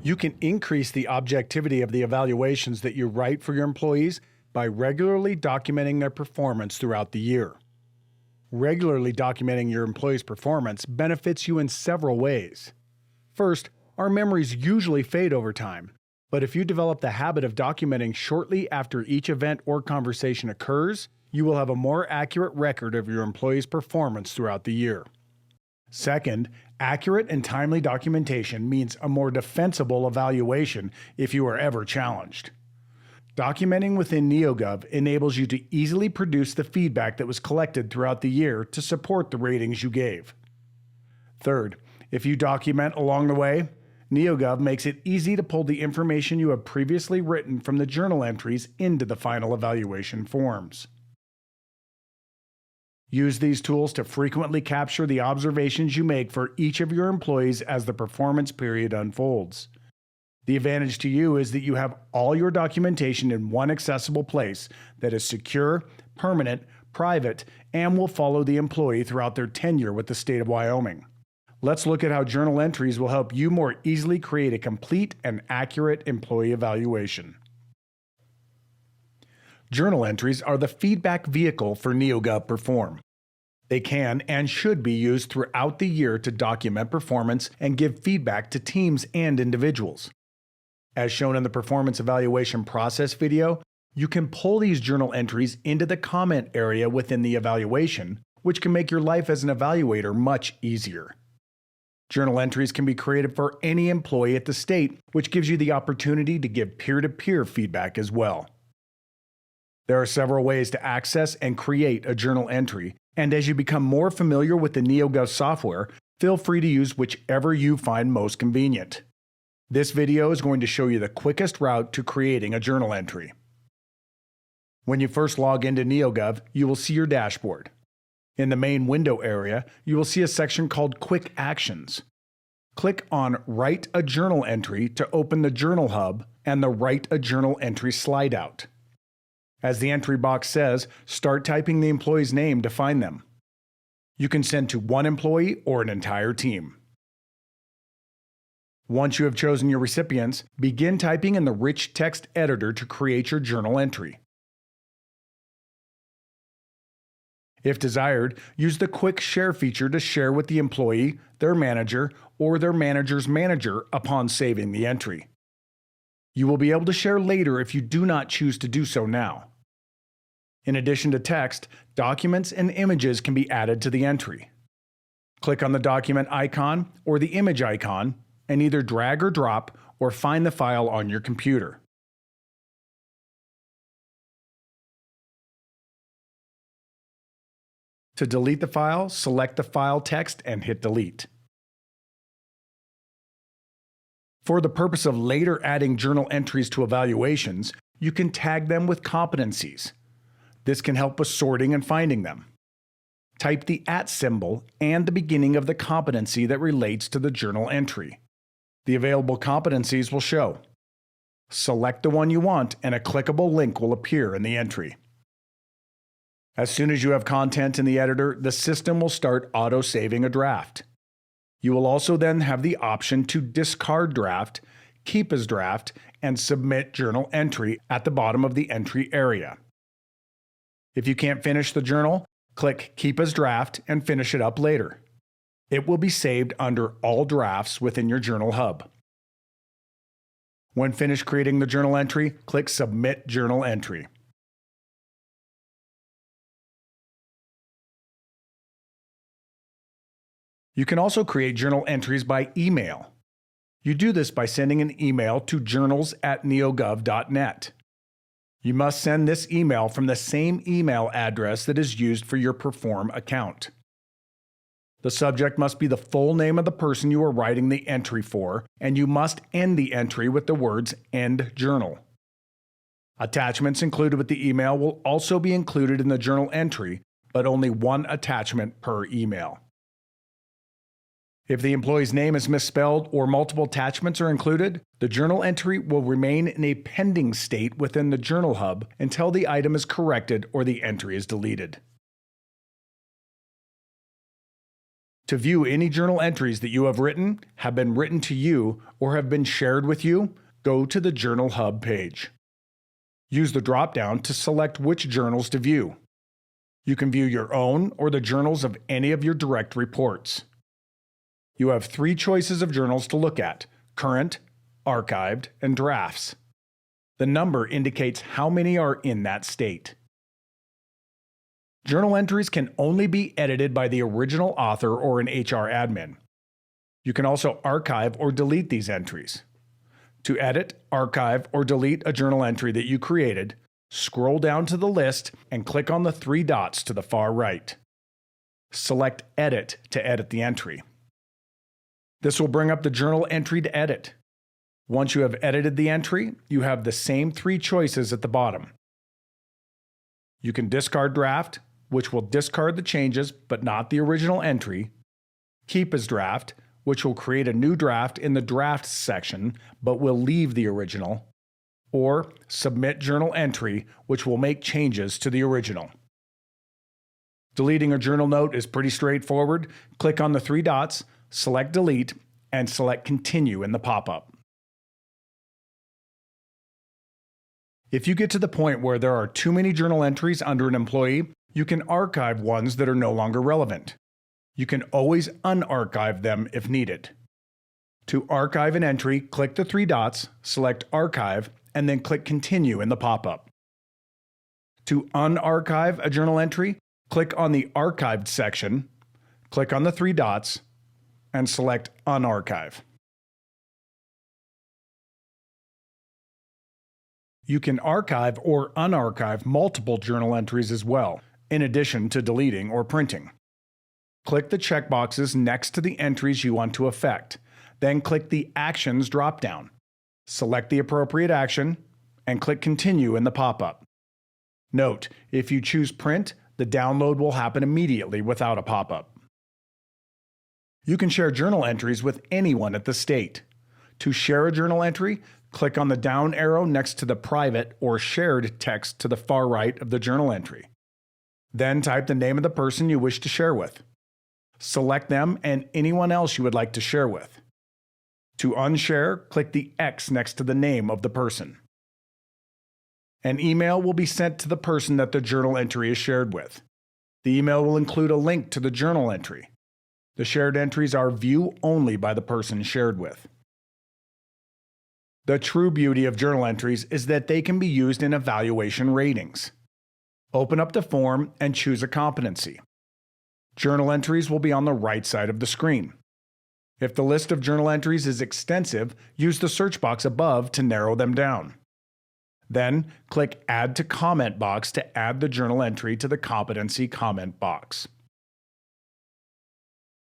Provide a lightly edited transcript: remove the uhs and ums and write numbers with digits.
You can increase the objectivity of the evaluations that you write for your employees by regularly documenting their performance throughout the year. Regularly documenting your employees' performance benefits you in several ways. First, our memories usually fade over time, but if you develop the habit of documenting shortly after each event or conversation occurs, you will have a more accurate record of your employees' performance throughout the year. Second, accurate and timely documentation means a more defensible evaluation if you are ever challenged. Documenting within NeoGov enables you to easily produce the feedback that was collected throughout the year to support the ratings you gave. Third, if you document along the way, NeoGov makes it easy to pull the information you have previously written from the journal entries into the final evaluation forms. Use these tools to frequently capture the observations you make for each of your employees as the performance period unfolds. The advantage to you is that you have all your documentation in one accessible place that is secure, permanent, private, and will follow the employee throughout their tenure with the state of Wyoming. Let's look at how journal entries will help you more easily create a complete and accurate employee evaluation. Journal entries are the feedback vehicle for NeoGov Perform. They can and should be used throughout the year to document performance and give feedback to teams and individuals. As shown in the performance evaluation process video, you can pull these journal entries into the comment area within the evaluation, which can make your life as an evaluator much easier. Journal entries can be created for any employee at the state, which gives you the opportunity to give peer-to-peer feedback as well. There are several ways to access and create a journal entry, and as you become more familiar with the NeoGov software, feel free to use whichever you find most convenient. This video is going to show you the quickest route to creating a journal entry. When you first log into NeoGov, you will see your dashboard. In the main window area, you will see a section called Quick Actions. Click on Write a Journal Entry to open the Journal Hub and the Write a Journal Entry slide out. As the entry box says, start typing the employee's name to find them. You can send to one employee or an entire team. Once you have chosen your recipients, begin typing in the rich text editor to create your journal entry. If desired, use the Quick Share feature to share with the employee, their manager, or their manager's manager upon saving the entry. You will be able to share later if you do not choose to do so now. In addition to text, documents and images can be added to the entry. Click on the document icon or the image icon and either drag or drop or find the file on your computer. To delete the file, select the file text and hit delete. For the purpose of later adding journal entries to evaluations, you can tag them with competencies. This can help with sorting and finding them. Type the @ symbol and the beginning of the competency that relates to the journal entry. The available competencies will show. Select the one you want and a clickable link will appear in the entry. As soon as you have content in the editor, the system will start auto-saving a draft. You will also then have the option to discard draft, keep as draft, and submit journal entry at the bottom of the entry area. If you can't finish the journal, click Keep as Draft and finish it up later. It will be saved under All Drafts within your Journal Hub. When finished creating the journal entry, click Submit Journal Entry. You can also create journal entries by email. You do this by sending an email to journals@neogov.net. You must send this email from the same email address that is used for your Perform account. The subject must be the full name of the person you are writing the entry for, and you must end the entry with the words End Journal. Attachments included with the email will also be included in the journal entry, but only one attachment per email. If the employee's name is misspelled or multiple attachments are included, the journal entry will remain in a pending state within the Journal Hub until the item is corrected or the entry is deleted. To view any journal entries that you have written, have been written to you, or have been shared with you, go to the Journal Hub page. Use the drop-down to select which journals to view. You can view your own or the journals of any of your direct reports. You have 3 choices of journals to look at: current, archived, and drafts. The number indicates how many are in that state. Journal entries can only be edited by the original author or an HR admin. You can also archive or delete these entries. To edit, archive, or delete a journal entry that you created, scroll down to the list and click on the 3 dots to the far right. Select Edit to edit the entry. This will bring up the journal entry to edit. Once you have edited the entry, you have the same 3 choices at the bottom. You can discard draft, which will discard the changes but not the original entry, keep as draft, which will create a new draft in the drafts section but will leave the original, or submit journal entry, which will make changes to the original. Deleting a journal note is pretty straightforward. Click on the 3 dots, select Delete, and select Continue in the pop-up. If you get to the point where there are too many journal entries under an employee, you can archive ones that are no longer relevant. You can always unarchive them if needed. To archive an entry, click the 3 dots, select Archive, and then click Continue in the pop-up. To unarchive a journal entry, click on the Archived section, click on the 3 dots, and select Unarchive. You can archive or unarchive multiple journal entries as well, in addition to deleting or printing. Click the checkboxes next to the entries you want to affect, then click the Actions drop-down. Select the appropriate action, and click Continue in the pop-up. Note, if you choose Print, the download will happen immediately without a pop-up. You can share journal entries with anyone at the state. To share a journal entry, click on the down arrow next to the Private or Shared text to the far right of the journal entry. Then type the name of the person you wish to share with. Select them and anyone else you would like to share with. To unshare, click the X next to the name of the person. An email will be sent to the person that the journal entry is shared with. The email will include a link to the journal entry. The shared entries are view only by the person shared with. The true beauty of journal entries is that they can be used in evaluation ratings. Open up the form and choose a competency. Journal entries will be on the right side of the screen. If the list of journal entries is extensive, use the search box above to narrow them down. Then, click Add to Comment box to add the journal entry to the competency comment box.